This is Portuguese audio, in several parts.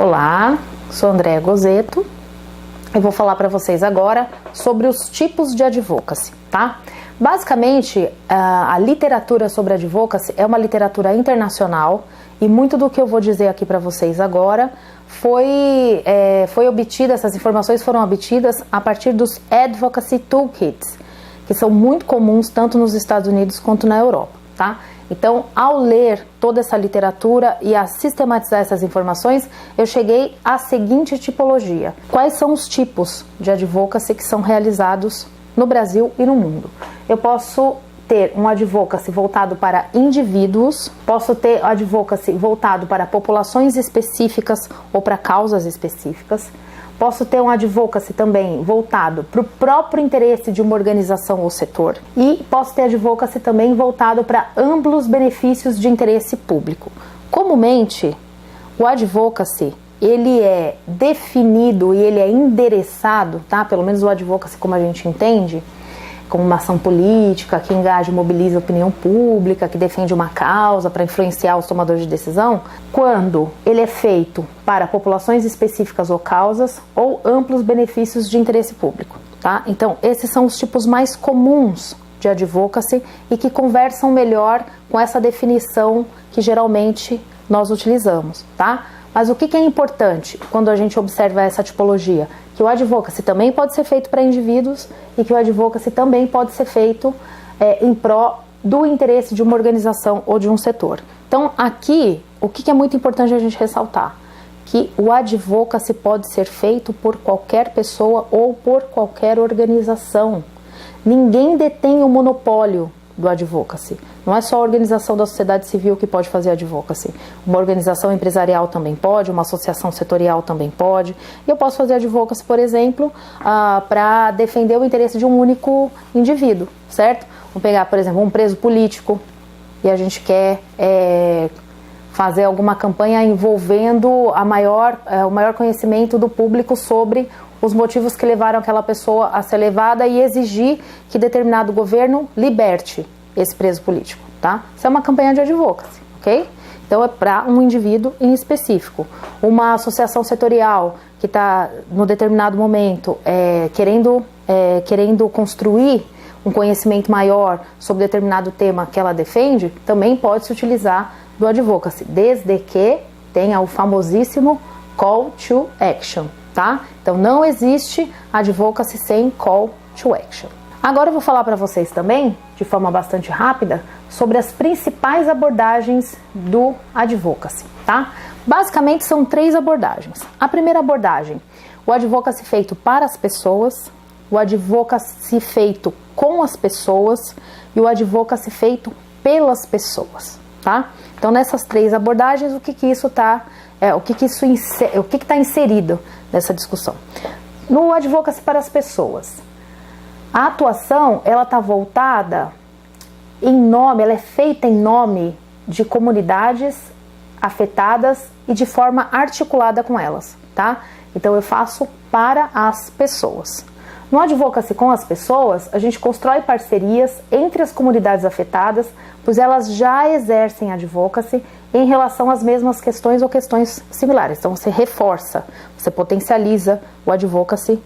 Olá, sou Andréa Gozzetto. Eu vou falar para vocês agora sobre os tipos de advocacy, tá? Basicamente, a literatura sobre advocacy é uma literatura internacional e muito do que eu vou dizer aqui para vocês agora foi obtida, essas informações foram obtidas a partir dos Advocacy Toolkits, que são muito comuns tanto nos Estados Unidos quanto na Europa, tá? Então, ao ler toda essa literatura e a sistematizar essas informações, eu cheguei à seguinte tipologia. Quais são os tipos de advocacy que são realizados no Brasil e no mundo? Eu posso ter um advocacy voltado para indivíduos, posso ter advocacy voltado para populações específicas ou para causas específicas, posso ter um advocacy também voltado para o próprio interesse de uma organização ou setor e posso ter advocacy também voltado para amplos benefícios de interesse público. Comumente, o advocacy, ele é definido e ele é endereçado, tá? Pelo menos o advocacy como a gente entende, como uma ação política que engaja e mobiliza a opinião pública, que defende uma causa para influenciar os tomadores de decisão, quando ele é feito para populações específicas ou causas ou amplos benefícios de interesse público, tá? Então, esses são os tipos mais comuns de advocacy e que conversam melhor com essa definição que geralmente nós utilizamos, tá? Mas o que é importante quando a gente observa essa tipologia? Que o advocacy também pode ser feito para indivíduos e que o advocacy também pode ser feito em pró do interesse de uma organização ou de um setor. Então, aqui, o que é muito importante a gente ressaltar? Que o advocacy pode ser feito por qualquer pessoa ou por qualquer organização. Ninguém detém o monopólio do advocacy. Não é só a organização da sociedade civil que pode fazer advocacy. Uma organização empresarial também pode, uma associação setorial também pode. E eu posso fazer advocacy, por exemplo, para defender o interesse de um único indivíduo, certo? Vamos pegar, por exemplo, um preso político e a gente quer fazer alguma campanha envolvendo o maior conhecimento do público sobre os motivos que levaram aquela pessoa a ser levada e exigir que determinado governo liberte esse preso político, tá? Isso é uma campanha de advocacy, ok? Então é para um indivíduo em específico. Uma associação setorial que está, no determinado momento, querendo construir um conhecimento maior sobre determinado tema que ela defende, também pode se utilizar do advocacy, desde que tenha o famosíssimo call to action, tá? Então não existe advocacy sem call to action. Agora eu vou falar para vocês também, de forma bastante rápida, sobre as principais abordagens do advocacy, tá? Basicamente são 3 abordagens. A primeira abordagem, o advocacy feito para as pessoas, o advocacy feito com as pessoas e o advocacy feito pelas pessoas, tá? Então nessas 3 abordagens, o que está inserido nessa discussão? No advocacy para as pessoas, a atuação, ela está voltada ela é feita em nome de comunidades afetadas e de forma articulada com elas, tá? Então eu faço para as pessoas. No advocacy com as pessoas, a gente constrói parcerias entre as comunidades afetadas, pois elas já exercem advocacy em relação às mesmas questões ou questões similares. Então você reforça, você potencializa o advocacy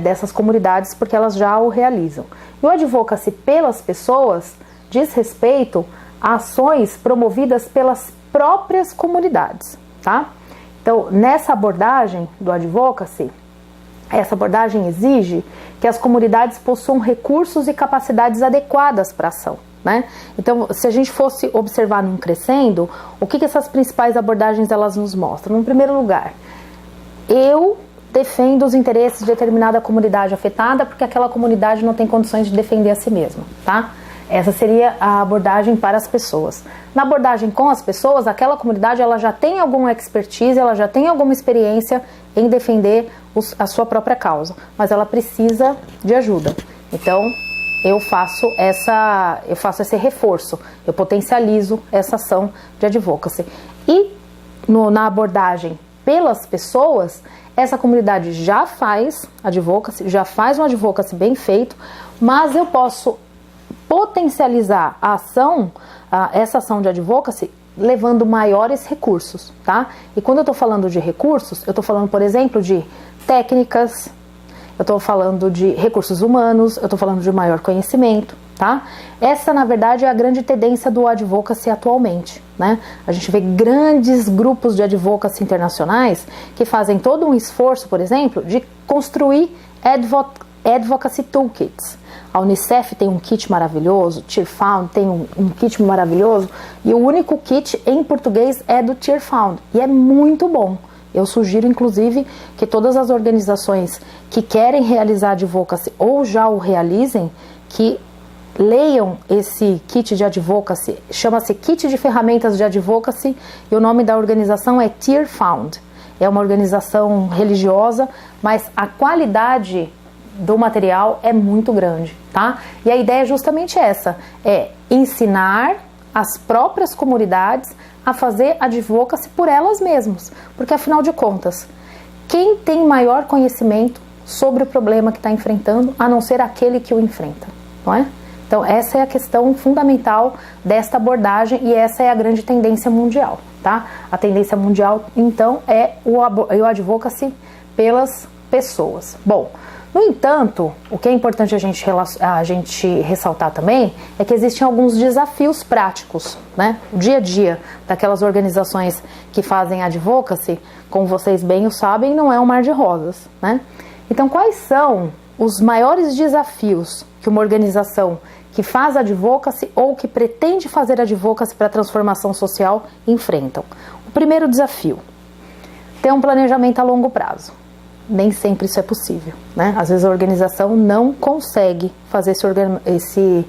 dessas comunidades porque elas já o realizam. E o advocacy pelas pessoas diz respeito a ações promovidas pelas próprias comunidades, tá? Então, nessa abordagem do advocacy, essa abordagem exige que as comunidades possuam recursos e capacidades adequadas para a ação, né? Então, se a gente fosse observar num crescendo, o que essas principais abordagens elas nos mostram? No primeiro lugar, eu defendo os interesses de determinada comunidade afetada porque aquela comunidade não tem condições de defender a si mesma, tá? Essa seria a abordagem para as pessoas. Na abordagem com as pessoas, aquela comunidade ela já tem alguma expertise, ela já tem alguma experiência em defender a sua própria causa, mas ela precisa de ajuda. Então, eu faço esse reforço, eu potencializo essa ação de advocacy. E na abordagem pelas pessoas, essa comunidade já faz advocacy, já faz um advocacy bem feito, mas eu posso potencializar essa ação de advocacy levando maiores recursos, tá? E quando eu estou falando de recursos, eu estou falando, por exemplo, de técnicas, eu estou falando de recursos humanos, eu estou falando de maior conhecimento, tá? Essa, na verdade, é a grande tendência do advocacy atualmente, né? A gente vê grandes grupos de advocacy internacionais que fazem todo um esforço, por exemplo, de construir advocacy toolkits. A Unicef tem um kit maravilhoso, Tearfound tem um kit maravilhoso, e o único kit em português é do Tearfound, e é muito bom. Eu sugiro, inclusive, que todas as organizações que querem realizar advocacy ou já o realizem, que leiam esse kit de advocacy. Chama-se Kit de Ferramentas de Advocacy e o nome da organização é Tearfound. É uma organização religiosa, mas a qualidade do material é muito grande, tá? E a ideia é justamente essa, é ensinar as próprias comunidades a fazer advocacy por elas mesmas, porque afinal de contas, quem tem maior conhecimento sobre o problema que está enfrentando, a não ser aquele que o enfrenta, não é? Então essa é a questão fundamental desta abordagem e essa é a grande tendência mundial, tá? A tendência mundial, então, é o advocacy pelas pessoas. Bom, no entanto, o que é importante a gente ressaltar também é que existem alguns desafios práticos, né? O dia a dia daquelas organizações que fazem advocacy, como vocês bem o sabem, não é um mar de rosas, né? Então, quais são os maiores desafios que uma organização que faz advocacy ou que pretende fazer advocacy para a transformação social enfrentam? O primeiro desafio, ter um planejamento a longo prazo. Nem sempre isso é possível, né? Às vezes a organização não consegue fazer esse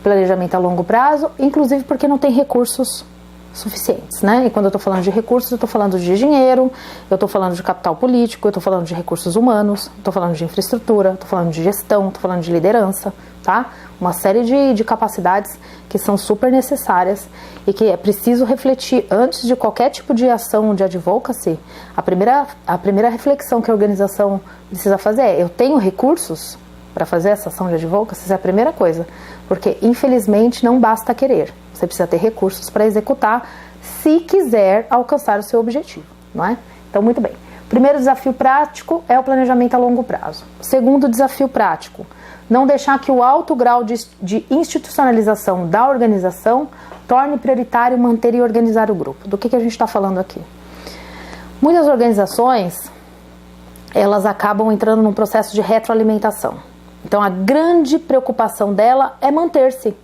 planejamento a longo prazo, inclusive porque não tem recursos suficientes, né? E quando eu estou falando de recursos, eu estou falando de dinheiro, eu estou falando de capital político, eu estou falando de recursos humanos, estou falando de infraestrutura, estou falando de gestão, estou falando de liderança, tá? Uma série de capacidades que são super necessárias e que é preciso refletir antes de qualquer tipo de ação de advocacy. A primeira reflexão que a organização precisa fazer é: eu tenho recursos para fazer essa ação de advocacy? Essa é a primeira coisa, porque infelizmente não basta querer, você precisa ter recursos para executar se quiser alcançar o seu objetivo, não é? Então, muito bem. Primeiro desafio prático é o planejamento a longo prazo. Segundo desafio prático, não deixar que o alto grau de institucionalização da organização torne prioritário manter e organizar o grupo. Do que a gente está falando aqui? Muitas organizações, elas acabam entrando num processo de retroalimentação. Então, a grande preocupação dela é manter-se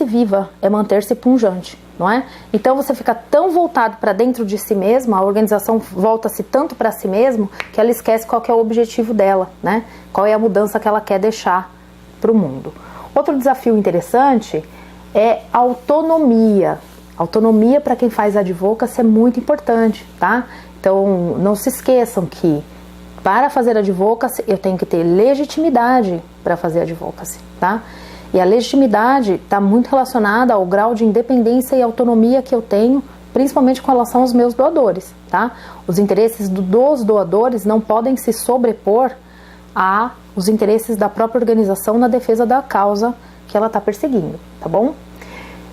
viva, é manter-se pungente, não é? Então, você fica tão voltado para dentro de si mesma, a organização volta-se tanto para si mesmo, que ela esquece qual que é o objetivo dela, né? Qual é a mudança que ela quer deixar para o mundo. Outro desafio interessante é autonomia. Autonomia para quem faz advocacy é muito importante, tá? Então, não se esqueçam que para fazer advocacy eu tenho que ter legitimidade para fazer advocacy, tá? E a legitimidade está muito relacionada ao grau de independência e autonomia que eu tenho, principalmente com relação aos meus doadores, tá? Os interesses dos doadores não podem se sobrepor aos interesses da própria organização na defesa da causa que ela está perseguindo, tá bom?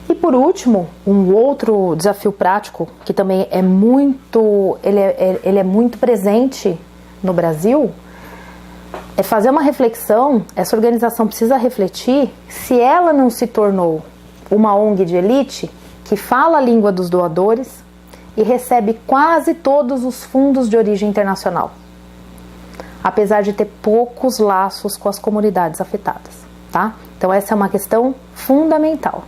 E por último, um outro desafio prático que também é muito, ele é muito presente no Brasil, é fazer uma reflexão. Essa organização precisa refletir se ela não se tornou uma ONG de elite que fala a língua dos doadores e recebe quase todos os fundos de origem internacional, apesar de ter poucos laços com as comunidades afetadas, tá? Então essa é uma questão fundamental.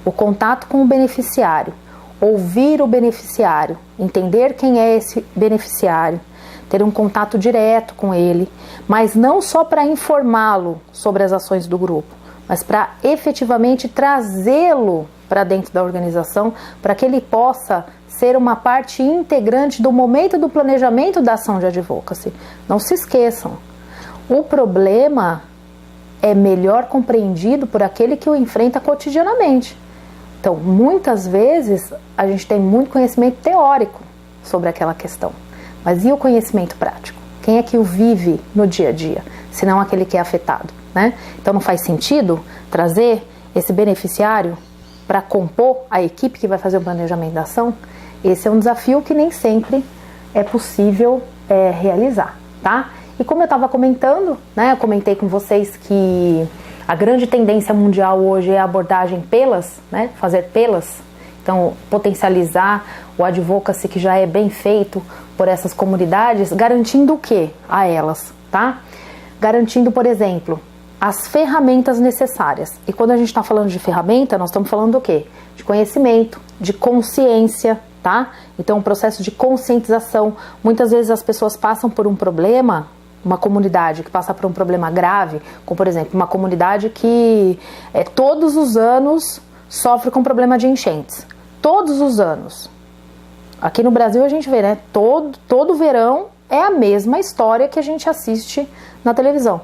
O contato com o beneficiário, ouvir o beneficiário, entender quem é esse beneficiário, ter um contato direto com ele, mas não só para informá-lo sobre as ações do grupo, mas para efetivamente trazê-lo para dentro da organização, para que ele possa ser uma parte integrante do momento do planejamento da ação de advocacy. Não se esqueçam, o problema é melhor compreendido por aquele que o enfrenta cotidianamente. Então, muitas vezes, a gente tem muito conhecimento teórico sobre aquela questão, mas e o conhecimento prático? Quem é que o vive no dia a dia, se não aquele que é afetado, né? Então, não faz sentido trazer esse beneficiário para compor a equipe que vai fazer o planejamento da ação, esse é um desafio que nem sempre é possível realizar, tá? E como eu estava comentando, né, eu comentei com vocês que a grande tendência mundial hoje é a abordagem pelas, né, fazer pelas, então potencializar o advocacy que já é bem feito por essas comunidades, garantindo o que a elas, tá? Garantindo, por exemplo, as ferramentas necessárias. E quando a gente está falando de ferramenta, nós estamos falando do quê? De conhecimento, de consciência, tá? Então, um processo de conscientização. Muitas vezes as pessoas passam por um problema, uma comunidade que passa por um problema grave, como, por exemplo, uma comunidade que todos os anos sofre com problema de enchentes. Todos os anos. Aqui no Brasil a gente vê, né? Todo verão é a mesma história que a gente assiste na televisão.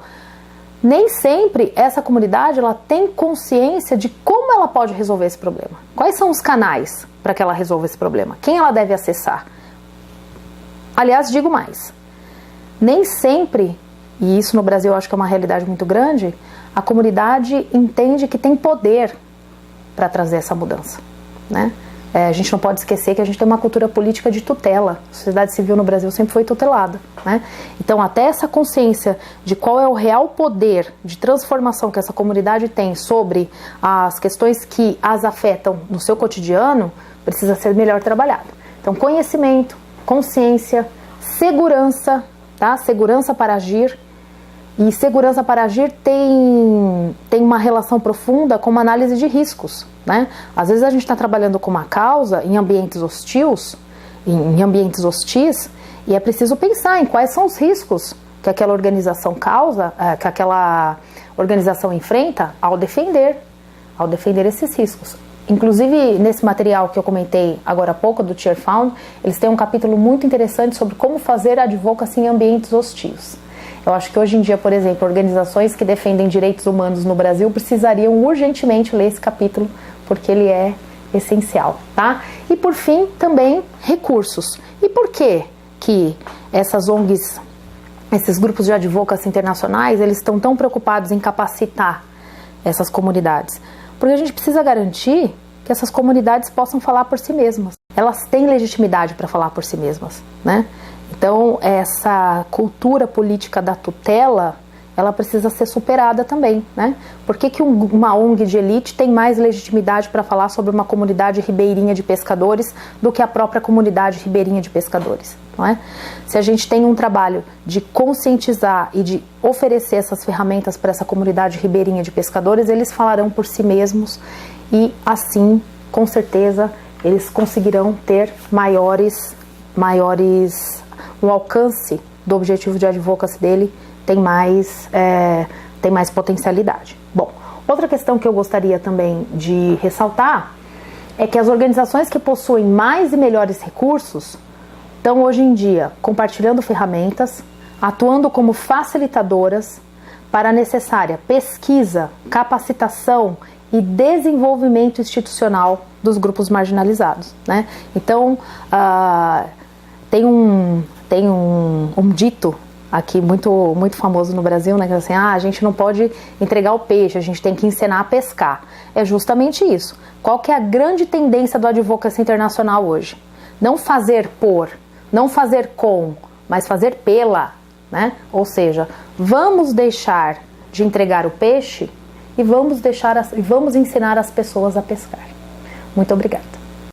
Nem sempre essa comunidade ela tem consciência de como ela pode resolver esse problema. Quais são os canais para que ela resolva esse problema? Quem ela deve acessar? Aliás, digo mais. Nem sempre, e isso no Brasil eu acho que é uma realidade muito grande, a comunidade entende que tem poder para trazer essa mudança, né? A gente não pode esquecer que a gente tem uma cultura política de tutela. A sociedade civil no Brasil sempre foi tutelada, né? Então, até essa consciência de qual é o real poder de transformação que essa comunidade tem sobre as questões que as afetam no seu cotidiano, precisa ser melhor trabalhado. Então, conhecimento, consciência, segurança, tá? Segurança para agir. E segurança para agir tem uma relação profunda com uma análise de riscos, né? Às vezes a gente está trabalhando com uma causa em ambientes hostis, e é preciso pensar em quais são os riscos que aquela organização causa, que aquela organização enfrenta ao defender esses riscos. Inclusive, nesse material que eu comentei agora há pouco, do Cheerfound, eles têm um capítulo muito interessante sobre como fazer advocacy em ambientes hostis. Eu acho que hoje em dia, por exemplo, organizações que defendem direitos humanos no Brasil precisariam urgentemente ler esse capítulo, porque ele é essencial, tá? E por fim, também recursos. E por que essas ONGs, esses grupos de advocacy internacionais, eles estão tão preocupados em capacitar essas comunidades? Porque a gente precisa garantir que essas comunidades possam falar por si mesmas. Elas têm legitimidade para falar por si mesmas, né? Então, essa cultura política da tutela, ela precisa ser superada também, né? Por que uma ONG de elite tem mais legitimidade para falar sobre uma comunidade ribeirinha de pescadores do que a própria comunidade ribeirinha de pescadores, não é? Se a gente tem um trabalho de conscientizar e de oferecer essas ferramentas para essa comunidade ribeirinha de pescadores, eles falarão por si mesmos e, assim, com certeza, eles conseguirão ter o alcance do objetivo de advocacy dele tem mais potencialidade. Bom, outra questão que eu gostaria também de ressaltar é que as organizações que possuem mais e melhores recursos estão hoje em dia compartilhando ferramentas, atuando como facilitadoras para a necessária pesquisa, capacitação e desenvolvimento institucional dos grupos marginalizados, né? Então, tem um dito aqui muito famoso no Brasil, né, que é assim, a gente não pode entregar o peixe, a gente tem que ensinar a pescar. É justamente isso. Qual que é a grande tendência do advocacy internacional hoje? Não fazer por, não fazer com, mas fazer pela, né? Ou seja, vamos deixar de entregar o peixe e vamos ensinar as pessoas a pescar. Muito obrigada.